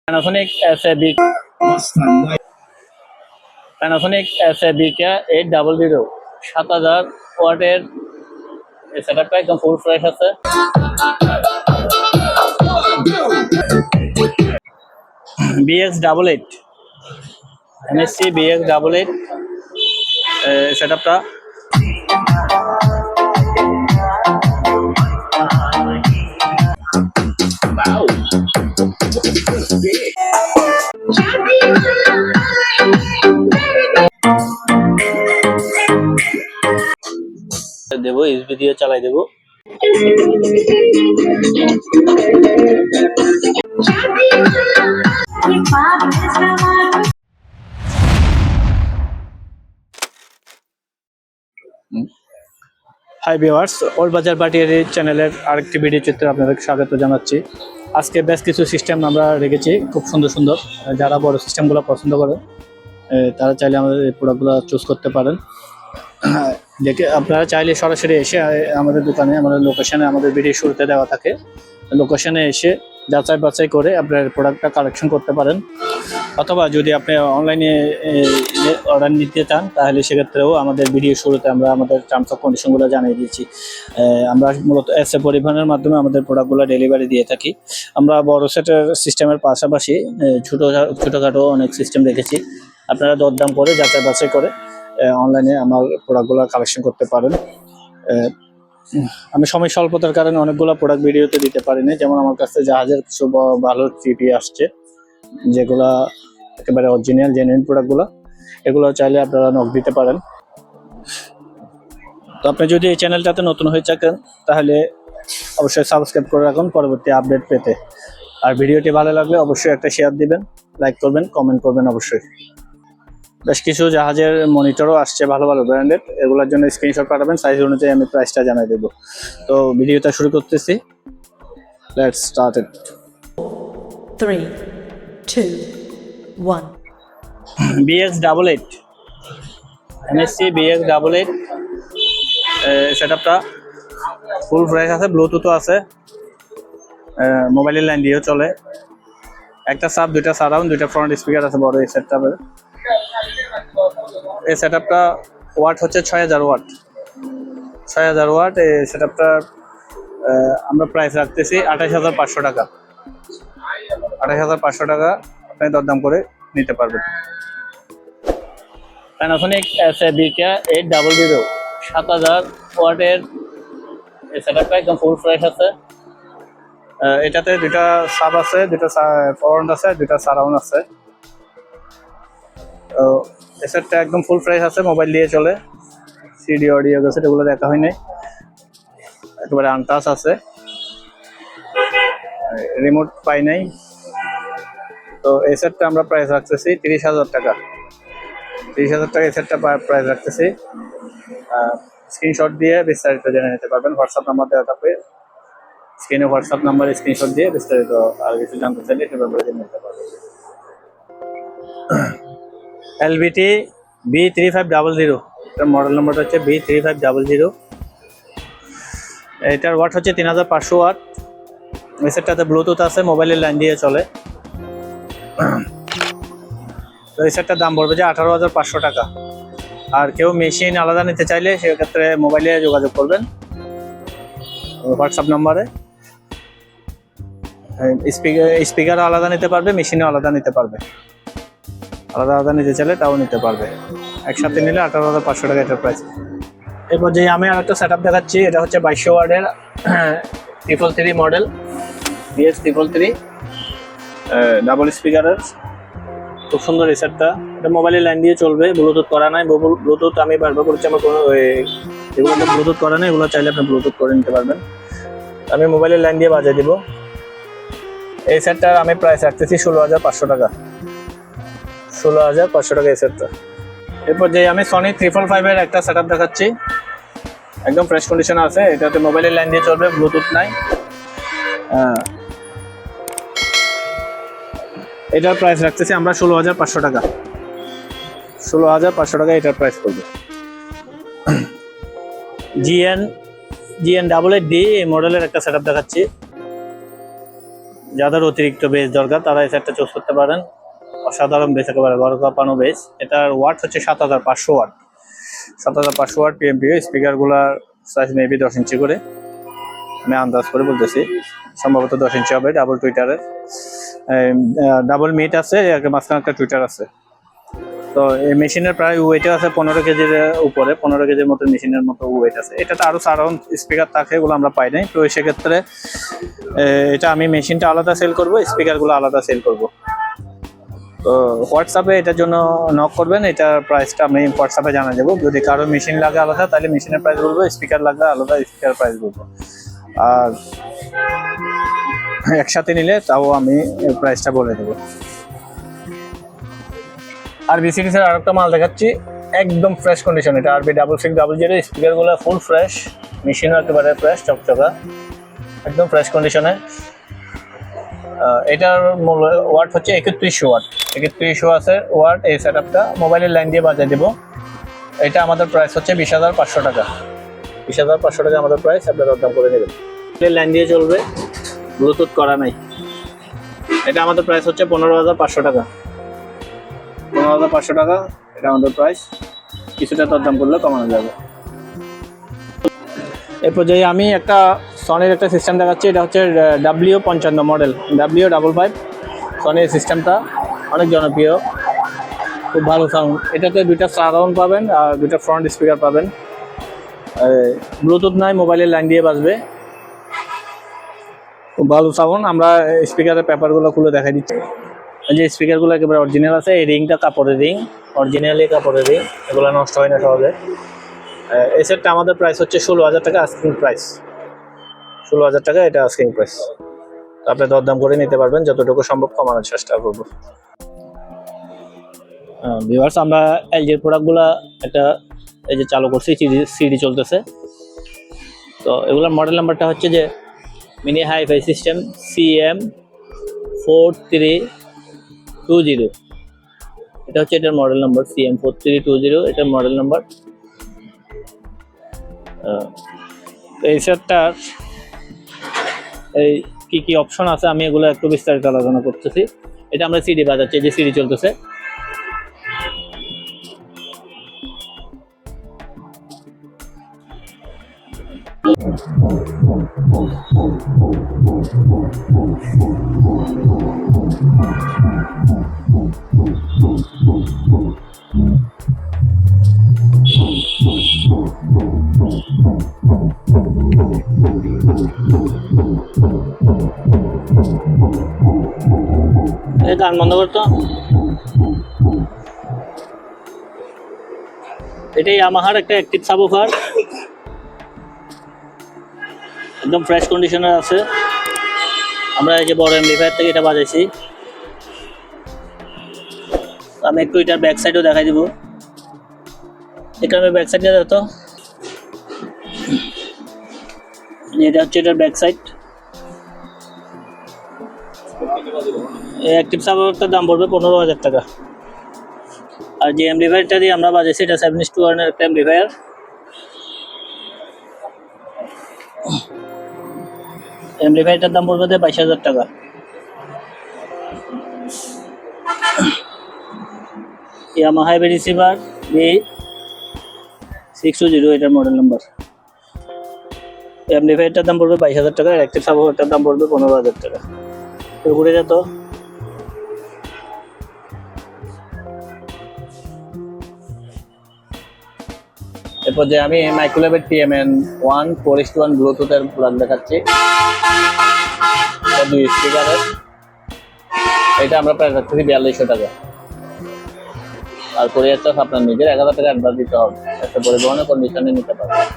Panasonic SABK 800 7000 ওয়াটের সেটআপটা একদম ফুল fresh আছে। BX88 MSC BX88 সেটআপটা দেবো, ইউএসবি দিয়ে চালাই দেবো। হাই ভিউয়ার্স, ওল্ড বাজার বাটিয়ারি চ্যানেলের আরেকটি ভিডিও চিত্রে আপনাদের স্বাগত জানাচ্ছি। আজকে বেশ কিছু সিস্টেম আমরা রেখেছি, খুব সুন্দর সুন্দর। যারা বড় সিস্টেমগুলো পছন্দ করে তারা চাইলে আমাদের এই প্রোডাক্টগুলো চুজ করতে পারেন। দেখে আপনারা চাইলে সরাসরি এসে আমাদের দোকানে, আমাদের লোকেশনে, আমাদের ভিডিও শুরুতে দেওয়া থাকে, লোকেশনে এসে যাচাই বাছাই করে আপনার প্রোডাক্টটা কালেকশন করতে পারেন। অথবা যদি আপনি অনলাইনে অর্ডার নিতে চান তাহলে সেক্ষেত্রেও আমাদের ভিডিও শুরুতে আমরা আমাদের টার্মস অফ কন্ডিশনগুলো জানিয়ে দিয়েছি। আমরা মূলত এসএ পরিবহনের মাধ্যমে আমাদের প্রোডাক্টগুলো ডেলিভারি দিয়ে থাকি। আমরা বড় সেটের সিস্টেমের পাশাপাশি ছোটোখাটো অনেক সিস্টেম রেখেছি। আপনারা দরদাম করে যাচাই বাছাই করে অনলাইনে আমার প্রোডাক্টগুলো কালেকশন করতে পারেন। আমি সময় স্বল্পতার কারণে অনেকগুলো প্রোডাক্ট ভিডিওতে দিতে পারিনি। যেমন আমার কাছে জাহাজের কিছু ভালো ট্রিপি আসছে, যেগুলা একেবারে অরিজিনাল জেনুইন প্রোডাক্টগুলো, এগুলো চাইলে আপনারা নক দিতে পারেন। তো আপনি যদি এই চ্যানেলটাতে নতুন হয়ে থাকেন তাহলে অবশ্যই সাবস্ক্রাইব করে রাখুন পরবর্তী আপডেট পেতে। আর ভিডিওটি ভালো লাগলে অবশ্যই একটা শেয়ার দিবেন, লাইক করবেন, কমেন্ট করবেন অবশ্যই। বেশ কিছু জাহাজের মনিটরও আসছে ভালো ভালো ব্র্যান্ডের, এগুলোর জন্য স্ক্রিনশট পাঠাবেন, সাইজ অনুযায়ী আমি প্রাইসটা জানিয়ে দেবো। তো ভিডিওটা শুরু করতেছি, let's start it. 3, 2, 1 BX88 MSC BX88 সেটআপটা ফুল ফ্রেশ আছে, ব্লুটুথও আছে, মোবাইলের লাইন দিয়েও চলে। একটা সাব, দুইটা সারাউন্ড, দুইটা ফ্রন্ট স্পিকার আছে বড় এই সেটআপে। এই সেটআপটা ওয়াট হচ্ছে 6000 ওয়াট। 6000 ওয়াট এই সেটআপটা আমরা প্রাইস রাখতেছি 28500 টাকা। 28500 টাকা আপনি দরদাম করে নিতে পারবেন। Panasonic SABK 800 7000 ওয়াটের এই সেটআপটা একদম ফুল ফ্রেশ আছে। এটাতে দুইটা সাব আছে, দুইটা ফ্রন্ট আছে, দুইটা সারাউন্ড আছে। তো এই সেটটা একদম ফুল ফ্রেশ আছে, মোবাইল দিয়ে চলে। সিডি অডিও গেছে, এগুলো দেখা হয় নাই, একেবারে আনটাচ আছে, রিমোট পাই নাই। তো এই সেটটা আমরা প্রাইস রাখতেছি 30000 টাকা। 30000 টাকা এই সেটটা প্রাইস রাখতেছি। স্ক্রিনশট দিয়ে বিস্তারিত জেনে নিতে পারবেন। হোয়াটসঅ্যাপ নাম্বার দেওয়া থাকবে স্ক্রিনে, হোয়াটসঅ্যাপ নাম্বার স্ক্রিনশট দিয়ে বিস্তারিত আর কিছু জানতে চাইলে সে ব্যাপারে জেনে নিতে পারবেন। LBT B3500, এটার মডেল নম্বরটা হচ্ছে B3500। এটার ওয়াট হচ্ছে 3500 ওয়াট। এই সেটটাতে ব্লুটুথ আছে, মোবাইলের লাইন দিয়ে চলে। তো এই সেটটার দাম পড়বে যে 18500 টাকা। আর কেউ মেশিন আলাদা নিতে চাইলে সেক্ষেত্রে মোবাইলে যোগাযোগ করবেন হোয়াটসঅ্যাপ নাম্বারে। স্পিকার আলাদা নিতে পারবে, মেশিনও আলাদা নিতে পারবে। আলাদা আলাদা নিতে চাইলে তাও নিতে পারবে। একসাথে নিলে 18500 টাকা এটার প্রাইস। এরপর যে আমি আরেকটা সেটআপ দেখাচ্ছি, এটা হচ্ছে 2200 ওয়াটের 333 মডেল, BX 333 ডাবল স্পিকারের। খুব সুন্দর এই সেটটা। এটা মোবাইলের লাইন দিয়ে চলবে, ব্লুটুথ করা নাই। ব্লুটুথ আমি বারবার করছি, আমার কোনো এগুলো ব্লুটুথ করা নাই, এগুলো চাইলে আপনি ব্লুটুথ করে নিতে পারবেন। আমি মোবাইলের লাইন দিয়ে বাজিয়ে দিব। এই সেটটার আমি প্রাইস রাখতেছি 16500 টাকা। 16500 টাকা এই সেটটা। এরপর যে আমি সনি 555 এর একটা সেটআপ দেখাচ্ছি, একদম ফ্রেশ কন্ডিশনে আছে। এটাতে মোবাইলের লাইন দিয়ে চলবে, ব্লুটুথ নাই। এটার প্রাইস রাখতেছি আমরা 16500 টাকা। 16500 টাকা এটার প্রাইস পড়বে। GN88D এই মডেলের একটা সেটআপ দেখাচ্ছি। যাদের অতিরিক্ত বেস দরকার তারা এই সেটটা চুজ করতে পারেন। অসাধারণ বেস, একেবারে ঘর কাঁপানো বেস। এটার ওয়াট হচ্ছে 7500 ওয়াট, 7500 ওয়াট পিএমপিও। স্পিকারগুলোর সাইজ মেবি 10 ইঞ্চি করে, আমি আন্দাজ করে বলতেছি, সম্ভবত 10 ইঞ্চি হবে। ডাবল টুইটারের, ডাবল মিট আছে, মাঝখানে একটা টুইটার আছে। তো এই মেশিনের প্রায় ওয়েটে আছে 15 কেজির উপরে, 15 কেজির মতো মেশিনের মতো ওয়েট আছে। এটাতে আরো সারাউন্ড স্পিকার থাকে, এগুলো আমরা পাই নাই। তো সেক্ষেত্রে এটা আমি মেশিনটা আলাদা সেল করব, স্পিকারগুলো আলাদা সেল করব। তো হোয়াটসঅ্যাপে এটার জন্য নক করবেন, এটার প্রাইসটা আমি হোয়াটসঅ্যাপে জানা দেবো। যদি কারো মেশিন লাগে আলাদা তাহলে মেশিনের প্রাইস বলবো, স্পিকার লাগলে আলাদা স্পিকার প্রাইস বলবো। আর একসাথে নিলে তাও আমি প্রাইসটা বলে দেবো। আর বিসিডিসির আরেকটা মাল দেখাচ্ছি, একদম ফ্রেশ কন্ডিশন। এটা আরবি 6600, স্পিকারগুলো ফুল ফ্রেশ, মেশিনও একেবারে ফ্রেশ, চকচকা, একদম ফ্রেশ কন্ডিশনে। এটার মূল ওয়াট হচ্ছে 3100 ওয়াট, 3100 আছে ওয়াট। এই সেট আপটা মোবাইলের লাইন দিয়ে বাজিয়ে দেবো। এটা আমাদের প্রাইস হচ্ছে 20,500 টাকা, 20,500 টাকা আমাদের প্রাইস। আপনারা দাম করে নেবেন, লাইন দিয়ে চলবে, ব্লুটুথ করা নাই। এটা আমাদের প্রাইস হচ্ছে 15,500 টাকা, 15,500 টাকা এটা আমাদের প্রাইস। কিছুটা দরদাম করলে কমানো যাবে। এর পর্যায়ে আমি একটা সনির একটা সিস্টেম দেখাচ্ছি। এটা হচ্ছে W55 মডেল, W55 সনির সিস্টেমটা অনেক জনপ্রিয়, খুব ভালো সাউন্ড। এটাতে দুইটা সারাউন্ড পাবেন আর দুইটা ফ্রন্ট স্পিকার পাবেন। ব্লুটুথ নাই, মোবাইলের লাইন দিয়ে বাজবে, খুব ভালো সাউন্ড। আমরা স্পিকারের পেপারগুলো খুলে দেখাই দিচ্ছি। যে স্পিকারগুলো একেবারে অরিজিনাল আছে। এই রিংটা কাপড়ের রিং, অরিজিনালি কাপড়ের রিং, এগুলো নষ্ট হয় না সহজে। এই সেটটা আমাদের প্রাইস হচ্ছে 16,000 টাকা, আস্কিং প্রাইস 16,000 টাকা, এটা আস্কিং প্রাইস। আপনি দরদাম করে নিতে পারবেন, যতটুকু সম্ভব কমানোর চেষ্টা করবো। ভিউয়ার্স, আমরা এলজির প্রোডাক্টগুলো একটা এই যে চালু করছি, সিডি চলতেছে। তো এগুলোর মডেল নাম্বারটা হচ্ছে যে মিনি হাইফাই সিস্টেম CM4320, এটা হচ্ছে এটার মডেল নাম্বার, CM4320 এটার মডেল নাম্বার। এই সেটটার এই কি অপশন আছে আমি এগুলো একটু বিস্তারিত আলোচনা করতেছি। এটা আমরা সিডি বাজাচ্ছি, যে সিডি চলতেছে। গান বন্ধ করতো। এটাই ইয়ামাহার একটা অ্যাক্টিভ সাবওয়ুফার, একদম ফ্রেশ কন্ডিশনে আছে। আমরা এই যে বড় এমপ্লিফায়ার থেকে এটা বাজাইছি। আমি একটু এটার ব্যাক সাইডও দেখাই দিব। এটা আমি ব্যাক সাইডে দেখো, এটা হচ্ছে এটার ব্যাক সাইড। এই অ্যাক্টিভ সাবওয়ুফারটার দাম পড়বে 15,000 টাকা। আর যে এমপ্লিফায়ারটা দিয়ে আমরা বাজাইছি এটা 7:1 এর একটা এমপ্লিফায়ার। এমপ্লিফায়ারটার দাম পড়বে 22,000 টাকা। ইয়ামাহা হেভি রিসিভার B620, এটার মডেল নাম্বার। এমপ্লিফায়ারটার দাম পড়বে 22,000 টাকা, আর অ্যাক্টিভ সাবওয়ুফারটার দাম পড়বে 15,000 টাকা। তো ঘুরে যেত। এরপর যে আমি মাইক্রোলেভের TMN1 4:1 ব্লুটুথের প্লাগ দেখাচ্ছি, এটা 2 স্পিকারের। এটা আমরা প্রায় রাখছি 4200 টাকা। আর কোরিয়ার চার্জ আপনার নিজের 1,000 টাকা অ্যাডভান্স দিতে হবে, একটা পরিবহনের কন্ডিশনে নিতে পারবেন।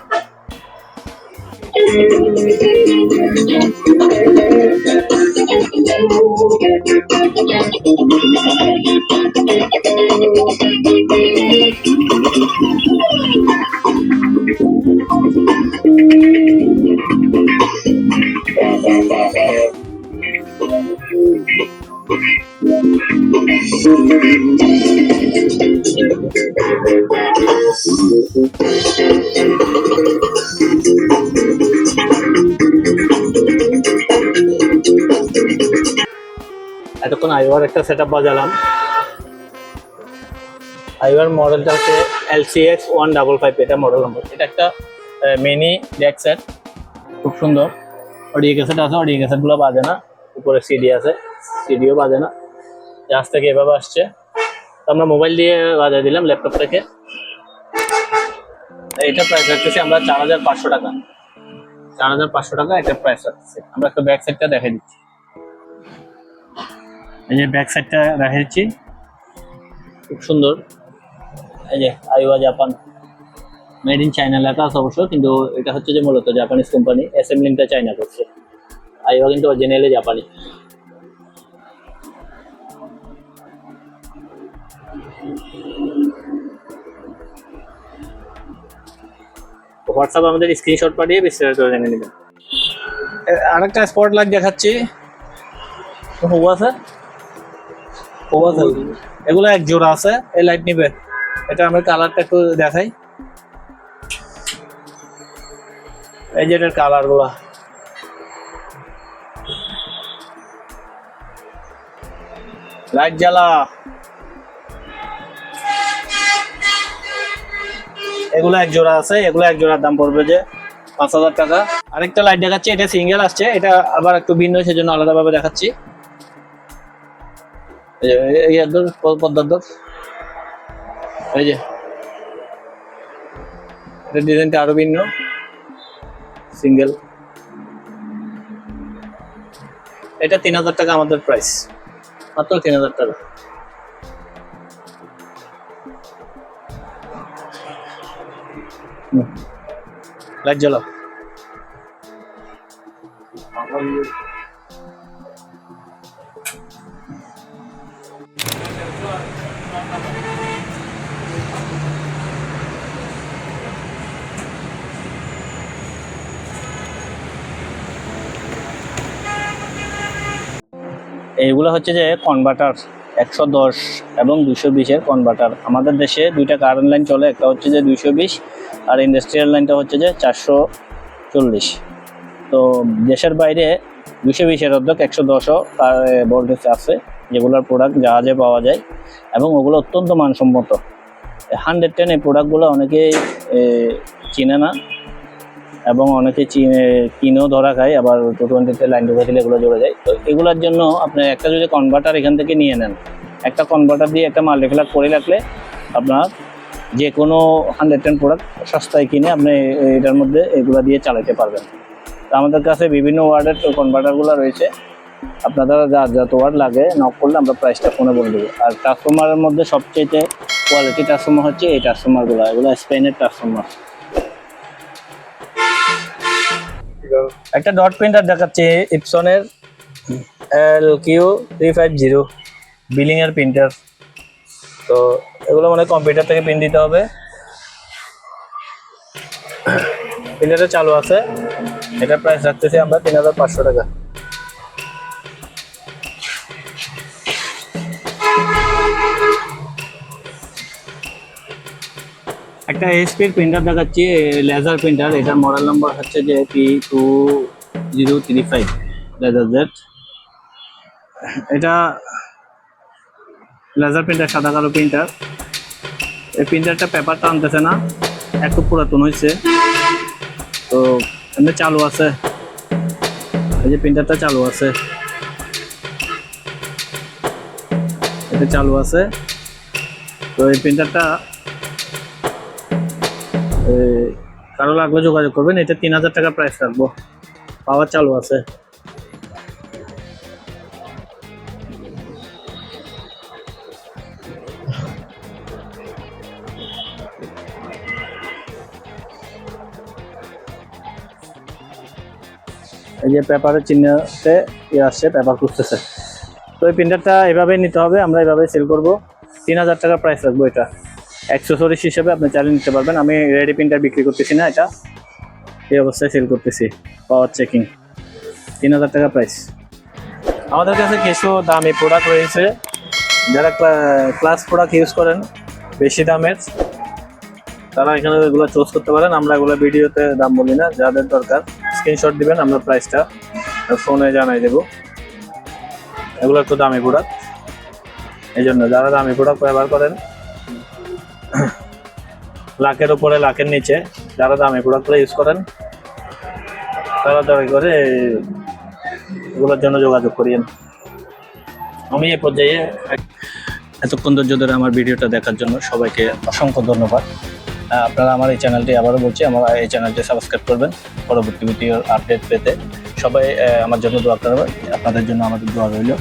আইওয়ার একটা সেট আপ বাজালাম। আইওয়ার মডেলটা হচ্ছে LCX 155, এটা মডেল নম্বর। এটা একটা মিনি ডেক সেট, খুব সুন্দর। অডিও ক্যাসেট আছে, অডিও ক্যাসেটগুলো বাজে না। উপরে সিডি আছে, সিডিও বাজে না। জাহাজ থেকে এভাবে আসছে, তো আমরা মোবাইল দিয়ে বাজায় দিলাম ল্যাপটপ থেকে। এটা প্রাইস রাখতেছি আমরা 4500 টাকা। 4500 টাকা এটা প্রাইস রাখতেছি। আমরা একটা ব্যাক সাইডটা দেখাই দিচ্ছি। এই যে ব্যাক সাইডটা দেখাচ্ছি, খুব সুন্দর। এই যে আইওয়া জাপান, মেড ইন চায়না লেখা আছে অবশ্য, কিন্তু এটা হচ্ছে যে মূলত জাপানিজ কোম্পানি, অ্যাসেম্বলিংটা চায়না করছে। আইওয়া কিন্তু অরিজিনালি জাপানি। হোয়াটসঅ্যাপ আমাদের স্ক্রিনশট পাঠিয়ে বিস্তারিত জেনে নেবেন। আরেকটা স্পট লাইট দেখাচ্ছি, হুবু আছে, এগুলো এক জোড়া আছে। এই লাইট নিবে, এটা আমরা কালারটা একটু দেখাই। এই যে এটার কালার গুলা, লাইট জ্বালা, এগুলো এক জোড়া আছে। এগুলো এক জোড়ার দাম পড়বে যে 5000 টাকা। আরেকটা লাইট দেখাচ্ছি, এটা সিঙ্গেল আসছে, এটা আবার একটু ভিন্ন, সেজন্য আলাদাভাবে দেখাচ্ছি। এই পদ্মার দর, এই যে এটা ডিজাইনটা আরো ভিন্ন, সিঙ্গেল। এটা 3000 টাকা আমাদের প্রাইস, মাত্র 3000 টাকা। লাইট জ্বালাও। এইগুলো হচ্ছে যে কনভার্টার, 110 এবং 220-এর কনভার্টার। আমাদের দেশে দুইটা কারেন্ট লাইন চলে, একটা হচ্ছে যে 220 আর ইন্ডাস্ট্রিয়াল লাইনটা হচ্ছে যে 440। তো দেশের বাইরে 220-এর অর্ধেক 110ও ভোল্টেজ আছে, যেগুলোর প্রোডাক্ট জাহাজে পাওয়া যায় এবং ওগুলো অত্যন্ত মানসম্মত। 110 এই প্রোডাক্টগুলো অনেকেই চিনে না এবং অনেকে কিনেও ধরা খায়, আবার 220-তে লাইন ঢুকে দিলে এগুলো জড়ে যায়। তো এগুলোর জন্য আপনি একটা যদি কনভার্টার এখান থেকে নিয়ে নেন, একটা কনভার্টার দিয়ে একটা মাল্টিপ্লাগ করে রাখলে আপনার যে কোনো 110 প্রোডাক্ট সস্তায় কিনে আপনি এটার মধ্যে এগুলো দিয়ে চালাতে পারবেন। তো আমাদের কাছে বিভিন্ন ওয়ার্ডের কনভার্টারগুলো রয়েছে, আপনাদের যার যত ওয়ার্ড লাগে নক করলে আমরা প্রাইসটা ফোনে বলে দেবো। আর ট্রান্সফর্মারের মধ্যে সবচেয়ে কোয়ালিটি ট্রান্সফর্মার হচ্ছে এই ট্রান্সফর্মারগুলো, এগুলো স্পেনের ট্রান্সফর্মার। একটা ডট প্রিন্টার দেখাচ্ছি, ইপসনের LQ350 বিলিং এর প্রিন্টার। তো এগুলো মানে কম্পিউটার থেকে প্রিন্ট দিতে হবে। প্রিন্টারটা চালু আছে, এটা প্রাইস রাখতেছি আমরা 3500 টাকা। একটা HP প্রিন্টার দেখাচ্ছি, লেজার প্রিন্টার। এটার মডেল নাম্বার হচ্ছে যে P2035 লেজার জেট। এটা লেজার প্রিন্টার, সাদা কালো প্রিন্টার। এই প্রিন্টারটা পেপারটা আনতেছে না, একটু পুরাতন হয়েছে। তো এমনি চালু আছে, এই যে প্রিন্টারটা চালু আছে, এটা চালু আছে। তো এই প্রিন্টারটা কারো লাগলে যোগাযোগ করবেন। এটা 3000 টাকা প্রাইস রাখবো, পাওয়ার চালু আছে। এই যে পেপারের চিহ্নতে আসছে, পেপার খুঁজতেছে। তো এই প্রিন্টারটা এভাবেই নিতে হবে, আমরা এভাবে সেল করব। 3000 টাকা প্রাইস রাখবো। এটা অ্যাক্সেসরিজ হিসেবে আপনি চালিয়ে নিতে পারবেন। আমি রেডি প্রিন্টার বিক্রি করতেছি না, এটা এই অবস্থায় সেল করতেছি। পাওয়ার চেকিং, 3000 টাকা প্রাইস। আমাদের কাছে কিছু দামি প্রোডাক্ট রয়েছে, যারা ক্লাস প্রোডাক্ট ইউজ করেন বেশি দামের, তারা এখানে এগুলো চুজ করতে পারেন। আমরা এগুলো ভিডিওতে দাম বলি না, যাদের দরকার স্ক্রিনশট দিবেন, আমরা প্রাইসটা ফোনে জানাই দেবো। এগুলো একটু দামি প্রোডাক্ট। এই জন্য যারা দামি প্রোডাক্ট ব্যবহার করেন, লাখের উপরে লাখের নিচে যারা দামি প্রোডাক্টগুলো ইউজ করেন, তারা দয়া করে এগুলোর জন্য যোগাযোগ করিয়েন। আমি এ পর্যায়ে এতক্ষণ ধরে আমার ভিডিওটা দেখার জন্য সবাইকে অসংখ্য ধন্যবাদ। আপনারা আমার এই চ্যানেলটি, আবারও বলছি, আমার এই চ্যানেলটি সাবস্ক্রাইব করবেন পরবর্তী ভিডিওর আপডেট পেতে। সবাই আমার জন্য দোয়া করবেন, আপনাদের জন্য আমাদের দোয়া রইল।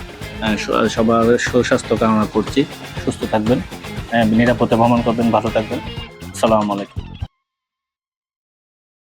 সবার সুস্বাস্থ্য কামনা করছি, সুস্থ থাকবেন, নিরাপদে ভ্রমণ করবেন, ভালো থাকবেন। আসসালামু আলাইকুম।